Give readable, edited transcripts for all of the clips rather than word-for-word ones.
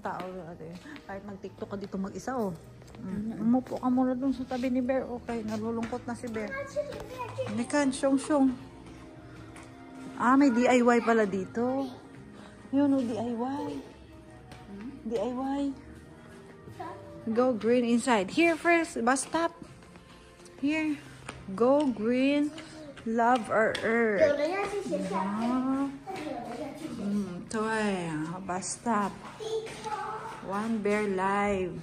tao. Kahit mag-tiktok ka dito mag-isa, oh. Umupo ka muna dun sa tabi ni Bear. Okay, nalulungkot na si Bear. Nikan, syong-syong. Ah, may DIY pala dito. Yun, oh, DIY. DIY. Go green inside. Here first, bus stop. Here. Go green. Love our earth. Ito ay, bus stop. One Bear Live.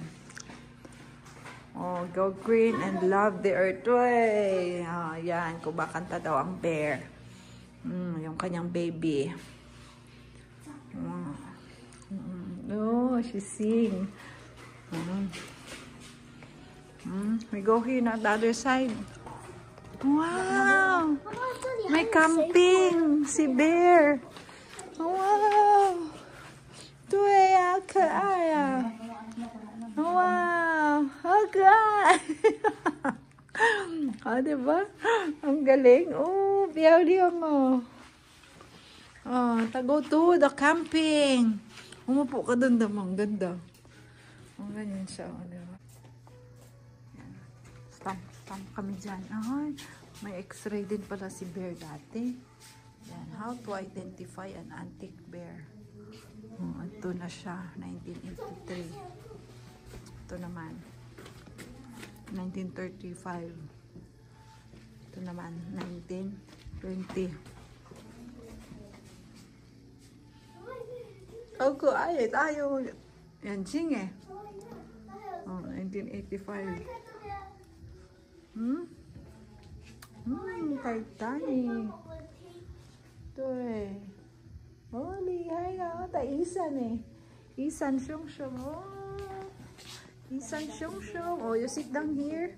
Oh, go green and love the earth. Uy! Oh, yan, kumakanta daw ang bear. Yung kanyang baby. Oh, she sing. We go here, not the other side. Wow! May camping! Si Bear! Wow! Tuwe kaya! Wow! Okay! Ah, diba? Ang galing. Oh, biyaw-liang oh. Oh, go to the camping. Umupo ka dun damang ganda. Ang ganyan siya, oh, diba? Stamp kami dyan. Ay, may x-ray din pala si Bear dati. Yan, how to identify an antique bear. Oh, ito na siya, 1983. Ito naman, 1935. Ito naman, 1920. Ako, ay, tayo. Yan, sing eh. Oh, 1985. Titanic. Ito eh. Oh, lihay na. Isan eh. Isan, syong-syong. Oh. Isan, syong-syong. Oh, you sit down here.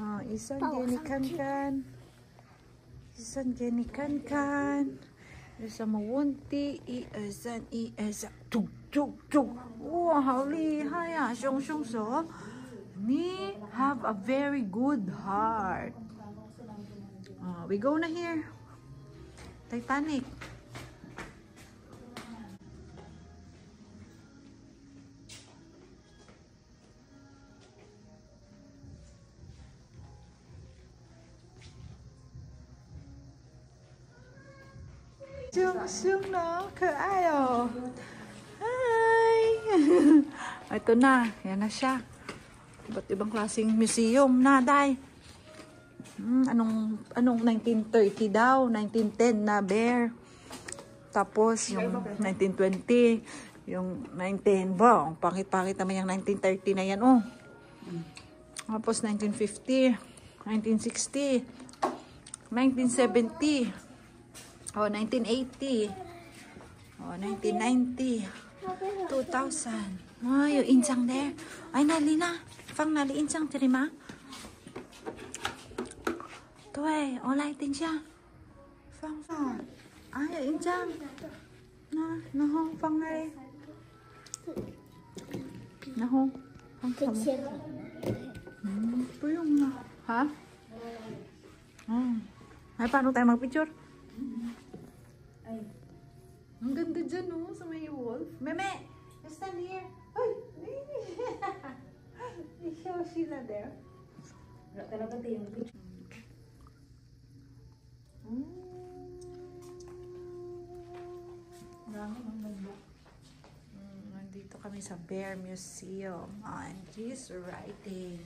Oh, isan, genikan-kan. Isan, genikan-kan. Isa mawunti. Isan, isan. Tuk, tuk, tuk. Oh, how lihay ah. Syong-syong so. Me have a very good heart. We go na here. Titanic. Sung no, kaayo. Hi. Ito na, yan na siya. Iba't ibang klaseng museum na, day. Anong 1930 daw, 1910 na bear. Tapos yung 1920, yung 19, wow, pangit-pangit naman yung 1930 na yan, oh. Tapos 1950, 1960, 1970, oh, 1980, oh, 1990, 2000. Oh, yung insang there. Ay, nali na. Fang nali insang, terima. Tuwe, olaitin siya. Fang. Ay, insang. Nahong, fang nali. Nahong. Fang kamu. Ito yung na. Ha? Ay, paano tayo mag-picture? Ay. Ang ganda dyan, oh, sa may wolf. Meme, stand here. Ay, i-show sila there. Wala talaga tayo yung picture. Nandito kami sa Bear Museum. And he's writing.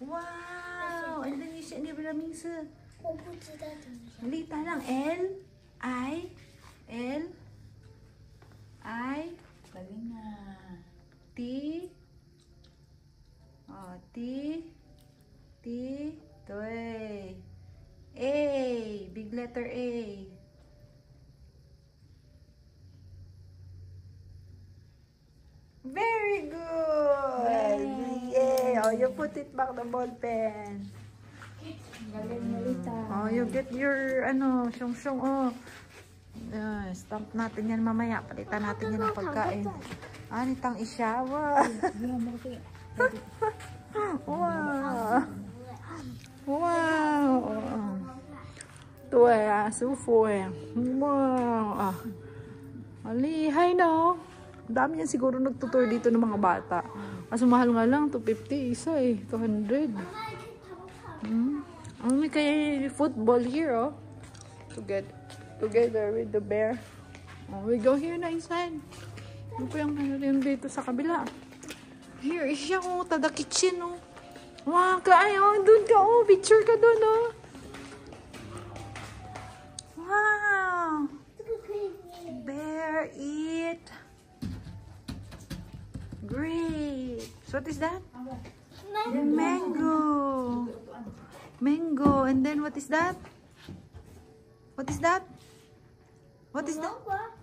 Wow! Indonesia, hindi ba namin sa... Halita lang. Galing na. T. Oh, T. Toy. A. Big letter A. Very good! Yeah! Oh, you put it back the ball pen. Galing malita. Oh, you get your, syong-syong, oh. Stamp natin yan mamaya. Palitan natin yan ng pagkain. Nitang isyawa. Wow! Wow! Tuwe, sufo eh. Wow! Alihay no? Dami yan siguro nagtutour dito ng mga bata. Kaso mahal nga lang, 250 isa eh. 200. May kaya football here, oh. Together with the bear. Oh, we go here na inside. Ano po yung rin dito sa kabila? Here is siya, oh. Tada kitchen, oh. Wow, kaayo. Doon ka, oh. Picture ka doon, oh. Wow. Bear eat grapes. What is that? Mango. Mango. And then what is that? What is that? What is that?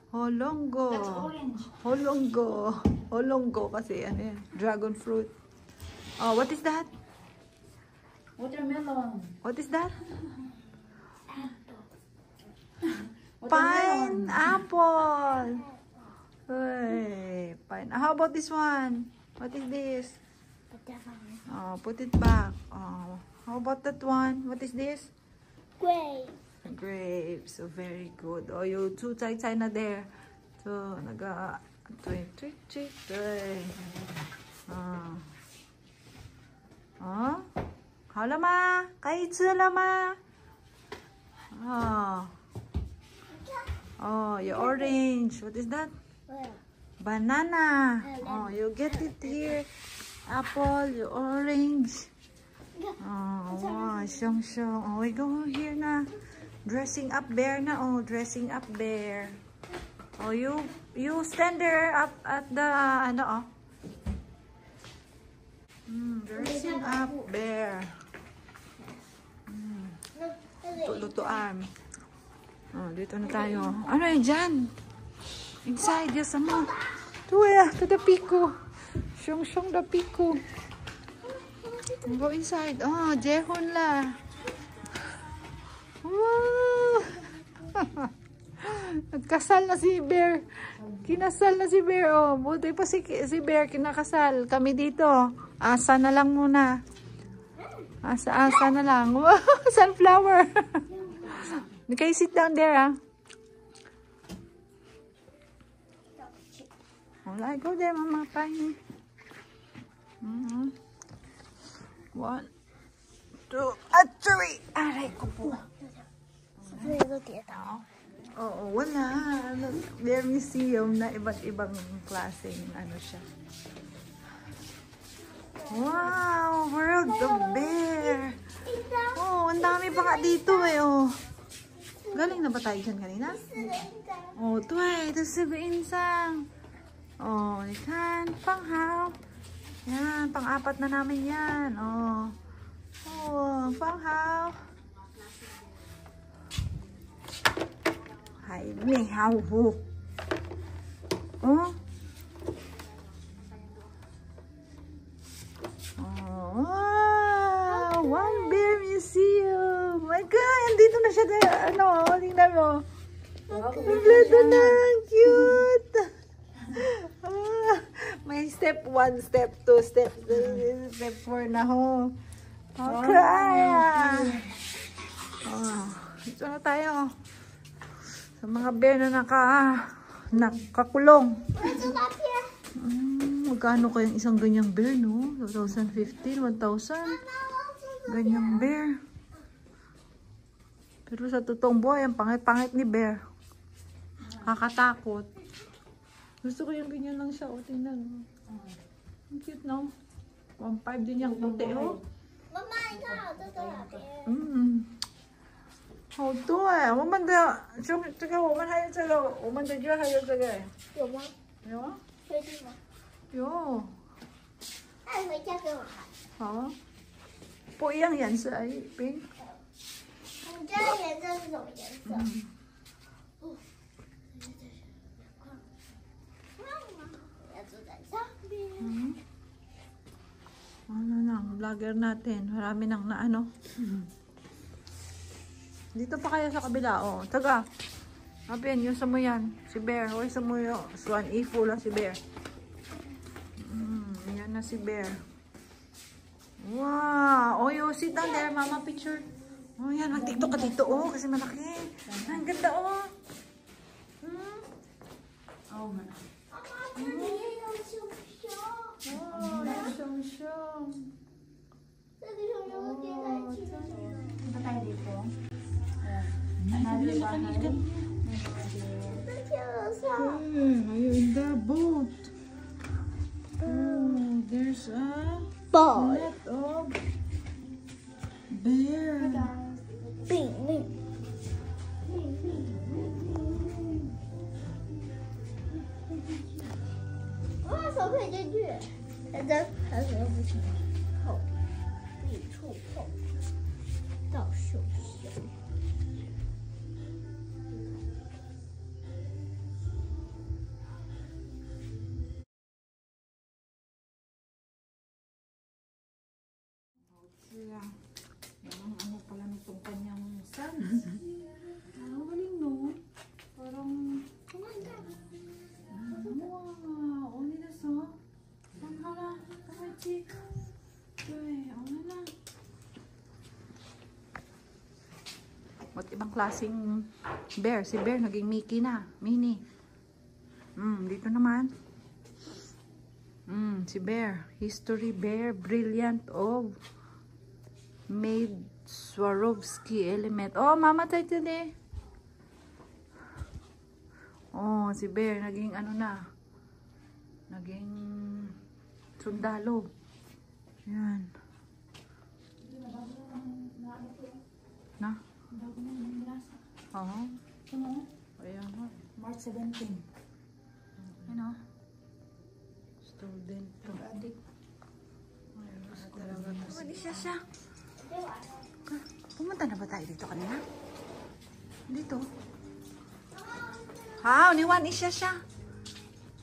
Holongo. That's orange. Holongo. Holongo kasi ano yan? Dragon fruit. Oh, what is that? Watermelon. What is that? Watermelon. Pineapple. Hey, pine. How about this one? What is this? Oh, put it back. Oh, how about that one? What is this? Great. Grapes. So very good. Oh, you two tsai na there. So, naga trick. Oh. 好了吗？可以吃了吗？ Oh. Oh, your orange. What is that? Banana. Oh, you get it here. Apple, your orange. Oh, wow, shong. Oh, we go here na. Dressing up bear na. Oh, dressing up bear. Oh, you stand there up at the ano, oh. Dressing up bear. Lutuan. Oh, dito na tayo. Ano yan dyan? Inside, yes, ano? Tuwa, to the pico. Shong the pico. Go inside. Oh, Jehon la. Wow! Nagkasal na si Bear. Kinasal na si Bear. Oh, buti pa si Bear kinakasal. Kami dito. Asa na lang muna. Asa na lang. Wow! Sunflower. Okay, sit down there, ah. Alright, go there, Mama. Fine. 1, 2, 3. Aray ko po. Oo, wala. Bear museum na iba't ibang klaseng ano siya. Wow, world of bear. Oh, ang dami pa nga dito eh, oh. Galing na ba tayo dyan kanina? Oh, tuway, ito si Insang. Oh, ikan, panghao. Yan, pang-apat na namin yan. Oh, oh, panghao. Hay, may hao. Oh. Wow! One bear museum! My God! Andito na siya. Ano? Tingnan mo. Kompleto na. Cute! May step 1, step 2, step 3, step 4 na ho. Okay! Oh, dito na tayo. Sa mga bear na nakakulong. Magkano kayang isang ganyang bear, no? 2015, 1,000. Ganyang bear. Pero sa totoong buhay, ang pangit-pangit ni bear. Kakatakot. Gusto ko yung ganyan lang siya. O, tingnan. Ang cute, no? 1,500 din yung puti, oh. Mama, ikaw, ito bear.好多哎，我们的这个我们还有这个，我们的这还有这个哎。有吗？有啊。确定吗？有。那你回家给我看。好啊。不一样颜色而已，冰。你这个颜色是什么颜色？要坐在上面。Ano nang vlogger natin, marami nang na ano. Dito pa kaya sa kabila, oh. Taga. Apin, yung sa mo yan. Si Bear. Huwag sa mo yung Swan Ifo lang si Bear. Yan na si Bear. Wow! Oh, you sit down there, Mama. Picture. Oh, yan. Mag-tiktok ka dito, oh. Kasi malaki. Ang ganda, oh. Oh, man. Oh, Shong. Punta tayo dito. Another bahay. Ayun, the boat. Oh, there's a Ball. net of bear. Bing, bing.我把手可以进去，反正还是不行。后，可以触碰到手手。 Sila. Parang ano pala nitong kanyang sons. Ang galing, no? Parang, wow, only na so. Ang hala, kamachik. Uy, ano na. Ba't ibang klaseng bear? Si bear naging Mickey na. Minnie. Dito naman. Si bear. History bear. Brilliant of made Swarovski element. Oh, mamatay today. Oh, si bear naging ano na. Naging sundalo. Yan. Na? Oo. Ayan o. March 17. Ano? Student to. Adik. Hindi siya. Pumunta na ba tayo dito kanina? Dito? Ha? Niwan siya.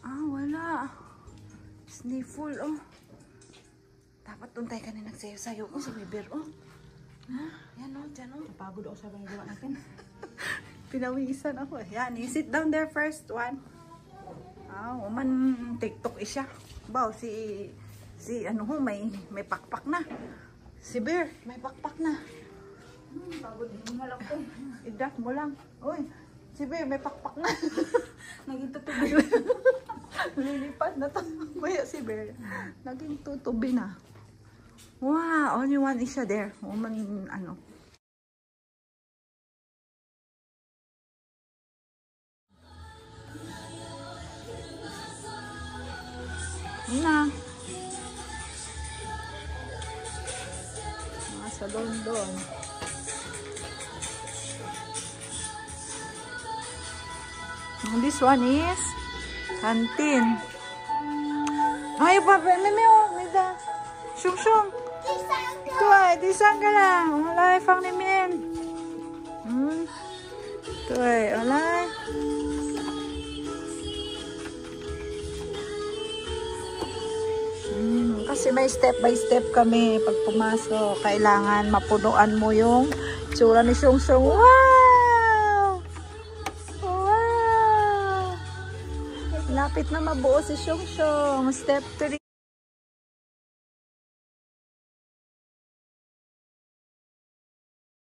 Ah, wala. Sniffle, oh. Dapat doon tayo kanina nagsayo-sayo ko sa Weber, oh. Ha? Yan, oh. Diyan, oh. Napagod ako sa ginagawa natin. Pinawisan ako, eh. Yan, sit down there first, one. Ah, uman TikTok siya. Baw, si ano ho, may pakpak na. Si Bear, may pakpak na. Pagod mo na lang ko. I-drop mo lang. Uy, si Bear, may pakpak na. Naging tutubi. Lilipat na to. Kaya si Bear, naging tutubi na. Wow, only one is siya there. Woman, ano. Na. Sa London. This one is canteen. Ay, papa, mimi, may da. Shung. Tuay, disang ka lang. Alay, fang nimin. Tuay, alay. Kasi may step by step kami pag pumasok. Kailangan mapunuan mo yung tsura ni Shung. Wow! Wow! Lapit na mabuo si Shung. Step 3.